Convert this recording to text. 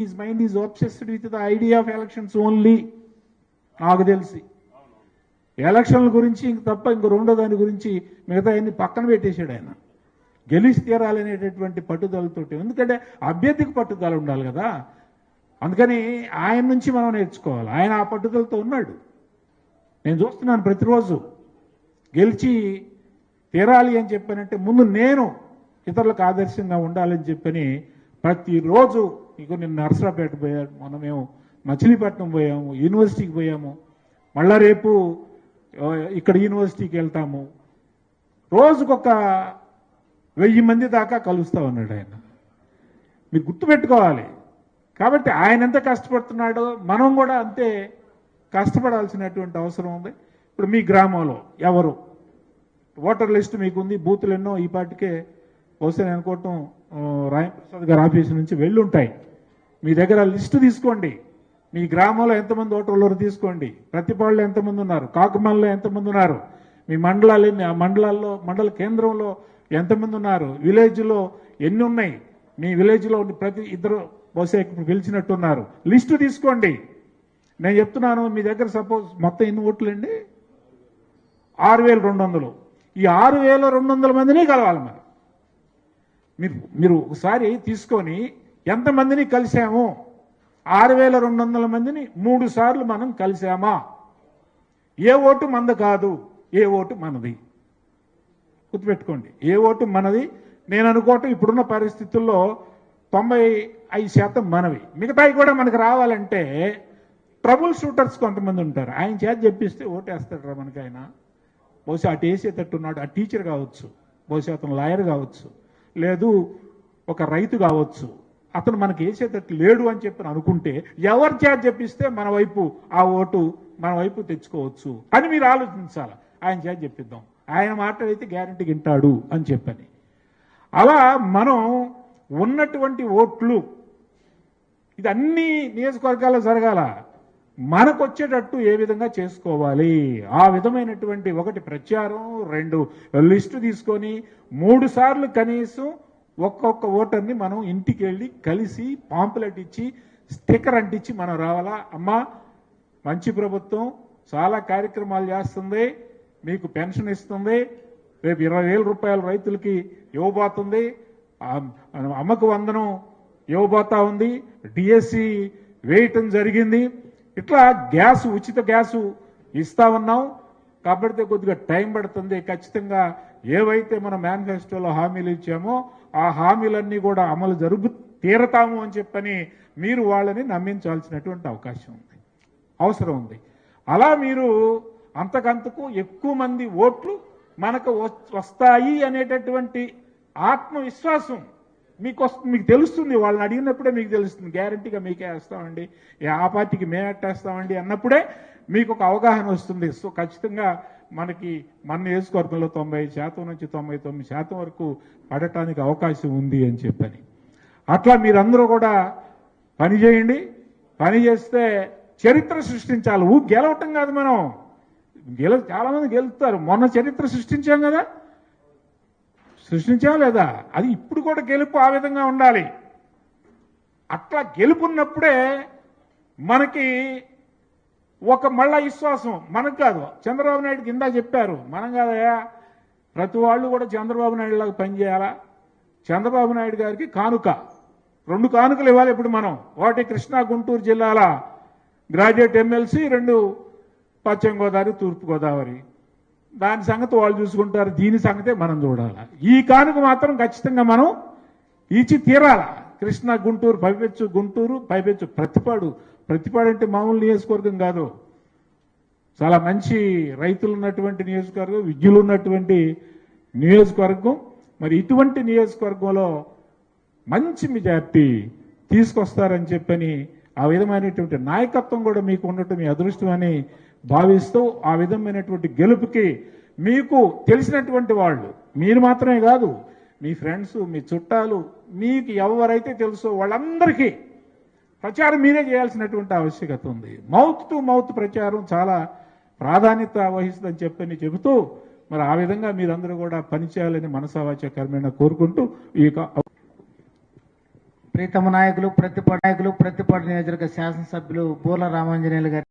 His mind is obsessed with the idea of elections only. నాకు తెలిసి ఎలక్షన్ల గురించి ఇంక తప్ప ఇంక రెండో దాని గురించి మిగతా అన్ని పక్కన పెట్టేశాడు ఆయన. గెలిచి తీరాలనేటటువంటి పట్టుదలతోటి, ఎందుకంటే అభ్యర్థికి పట్టుదల ఉండాలి కదా. అందుకని ఆయన నుంచి మనం నేర్చుకోవాలి. ఆయన ఆ పట్టుదలతో ఉన్నాడు. నేను చూస్తున్నాను ప్రతిరోజు గెలిచి తీరాలి అని చెప్పానంటే ముందు నేను ఇతరులకు ఆదర్శంగా ఉండాలని చెప్పని ప్రతిరోజు ఇక నేను నర్సరాపేట పోయాను, మనమేమో మచిలీపట్నం పోయాము, యూనివర్సిటీకి పోయాము, మళ్ళా రేపు ఇక్కడ యూనివర్సిటీకి వెళ్తాము. రోజుకొక 1000 మంది దాకా కలుస్తా ఉన్నాడు ఆయన. మీరు గుర్తుపెట్టుకోవాలి. కాబట్టి ఆయన ఎంత కష్టపడుతున్నాడో మనం కూడా అంతే కష్టపడాల్సినటువంటి అవసరం ఉంది. ఇప్పుడు మీ గ్రామంలో ఎవరు ఓటర్ లిస్ట్ మీకుంది, బూతులు ఎన్నో ఈ పాటికే బహుశా నేను అనుకోవటం రాయప్రసాద్ గారి ఆఫీసు నుంచి వెళ్ళుంటాయి. మీ దగ్గర లిస్టు తీసుకోండి. మీ గ్రామంలో ఎంతమంది ఓటర్లు తీసుకోండి. ప్రతిపాడులో ఎంతమంది ఉన్నారు, కాకుమల్లో ఎంతమంది ఉన్నారు, మీ మండలాలు ఆ మండలాల్లో మండల కేంద్రంలో ఎంతమంది ఉన్నారు, విలేజ్లో ఎన్ని ఉన్నాయి, మీ విలేజ్లో ప్రతి ఇద్దరు బహుశా ఇప్పుడు పిలిచినట్టున్నారు. లిస్టు తీసుకోండి. నేను చెప్తున్నాను, మీ దగ్గర సపోజ్ మొత్తం ఎన్ని ఓట్లు అండి? 6200. ఈ 6200 మందిని కలవాలి. మరి మీరు ఒకసారి తీసుకొని ఎంతమందిని కలిసాము? 6200 మందిని 3 సార్లు మనం కలిసామా? ఏ ఓటు మనది కాదు, ఏ ఓటు మనది. గుర్తుపెట్టుకోండి, ఏ ఓటు మనది. నేను అనుకోవటం ఇప్పుడున్న పరిస్థితుల్లో 95% మనవి. మిగతాయి కూడా మనకు రావాలంటే ట్రబుల్ షూటర్స్ కొంతమంది ఉంటారు. ఆయన చేత చెప్పిస్తే ఓటేస్తాడు మనకి. ఆయన బహుశా అటు వేసేటట్టున్నాడు. ఆ టీచర్ కావచ్చు, బహుశా అతను లాయర్ కావచ్చు, లేదు ఒక రైతు కావచ్చు. అతను మనకి వేసేటట్టు లేడు అని చెప్పి అనుకుంటే ఎవరి చేత చెప్పిస్తే మన వైపు ఆ ఓటు మన వైపు తెచ్చుకోవచ్చు అని మీరు ఆలోచించాలి. ఆయన చేత చెప్పిద్దాం, ఆయన మాట్లాడితే గ్యారంటీ వింటాడు అని చెప్పని. అలా మనం ఉన్నటువంటి ఓట్లు ఇది అన్ని నియోజకవర్గాల్లో జరగాల. మనకు వచ్చేటట్టు ఏ విధంగా చేసుకోవాలి, ఆ విధమైనటువంటి ఒకటి ప్రచారం, 2 లిస్టు తీసుకొని 3 సార్లు కనీసం ఒక్కొక్క ఓటర్ని మనం ఇంటికి వెళ్ళి కలిసి పాంపులెట్ ఇచ్చి స్టిక్కర్ అంటించి మనం రావాలా. అమ్మా, మంచి ప్రభుత్వం చాలా కార్యక్రమాలు చేస్తుంది, మీకు పెన్షన్ ఇస్తుంది, రేపు 20,000 రూపాయలు రైతులకి ఇవ్వబోతుంది, అమ్మకు వందనం ఇవ్వబోతా ఉంది, డిఎస్సి వేయటం జరిగింది, ఇట్లా గ్యాస్ ఉచిత గ్యాసు ఇస్తా ఉన్నాం. కాబట్టి కొద్దిగా టైం పడుతుంది. ఖచ్చితంగా ఏవైతే మనం మేనిఫెస్టోలో హామీలు ఇచ్చామో ఆ హామీలన్నీ కూడా అమలు తీరతాము అని చెప్పని మీరు వాళ్ళని నమ్మించాల్సినటువంటి అవసరం ఉంది. అలా మీరు అంతకంతకు ఎక్కువ మంది ఓట్లు మనకు వస్తాయి అనేటటువంటి ఆత్మవిశ్వాసం మీకు తెలుస్తుంది. వాళ్ళని అడిగినప్పుడే మీకు తెలుస్తుంది. గ్యారంటీగా మీకే వేస్తామండి, ఆ పార్టీకి మేమేస్తామండి అన్నప్పుడే మీకు ఒక అవగాహన వస్తుంది. సో ఖచ్చితంగా మనకి మన నియోజకవర్గంలో 90% నుంచి 99% వరకు పడటానికి అవకాశం ఉంది అని చెప్పని. అట్లా మీరందరూ కూడా పనిచేయండి. పని చేస్తే చరిత్ర సృష్టించాలి. గెలవటం కాదు, మనం చాలా మంది గెలుస్తారు. మొన్న చరిత్ర సృష్టించాం కదా, సృష్టించాం లేదా? అది ఇప్పుడు కూడా గెలుపు ఆ విధంగా ఉండాలి. అట్లా గెలుపున్నప్పుడే మనకి ఒక మళ్ళా విశ్వాసం. మనకు కాదు, చంద్రబాబు నాయుడు కింద చెప్పారు, మనం కాదయా ప్రతి వాళ్ళు కూడా చంద్రబాబు నాయుడు లాగా పనిచేయాలా. చంద్రబాబు నాయుడు గారికి కానుక 2 కానుకలు ఇవ్వాలి ఇప్పుడు మనం. ఒకటి కృష్ణా గుంటూరు జిల్లాల గ్రాడ్యుయేట్ ఎమ్మెల్సీ, 2 పశ్చిమ గోదావరి తూర్పు గోదావరి. దాని సంగతి వాళ్ళు చూసుకుంటారు, దీని సంగతే మనం చూడాలి. ఈ కానుక మాత్రం ఖచ్చితంగా మనం ఇచ్చి తీరాల. కృష్ణా గుంటూరు పైపెచ్చు గుంటూరు, పైపెచ్చు ప్రతిపాడు అంటే మామూలు నియోజకవర్గం కాదు, చాలా మంచి రైతులు ఉన్నటువంటి నియోజకవర్గం, విద్యులు ఉన్నటువంటి నియోజకవర్గం. మరి ఇటువంటి నియోజకవర్గంలో మంచి మెజార్టీ తీసుకొస్తారని చెప్పని ఆ విధమైనటువంటి నాయకత్వం కూడా మీకు ఉండటం మీ అదృష్టం అని భావిస్తూ, ఆ విధమైనటువంటి గెలుపుకి మీకు తెలిసినటువంటి వాళ్ళు, మీరు మాత్రమే కాదు, మీ ఫ్రెండ్స్, మీ చుట్టాలు, మీకు ఎవరైతే తెలుసో వాళ్ళందరికీ ప్రచారం మీరే చేయాల్సినటువంటి ఆవశ్యకత ఉంది. మౌత్ టు మౌత్ ప్రచారం చాలా ప్రాధాన్యత వహిస్తుందని చెప్పని చెబుతూ, మరి ఆ విధంగా మీరందరూ కూడా పనిచేయాలని మనసావాచ కర్మేణ కోరుకుంటూ ఈ ప్రీతమ నాయకులు ప్రతిపాడు నియోజకవర్గ శాసనసభ్యులు బూర్ల రామాంజనేయులు గారి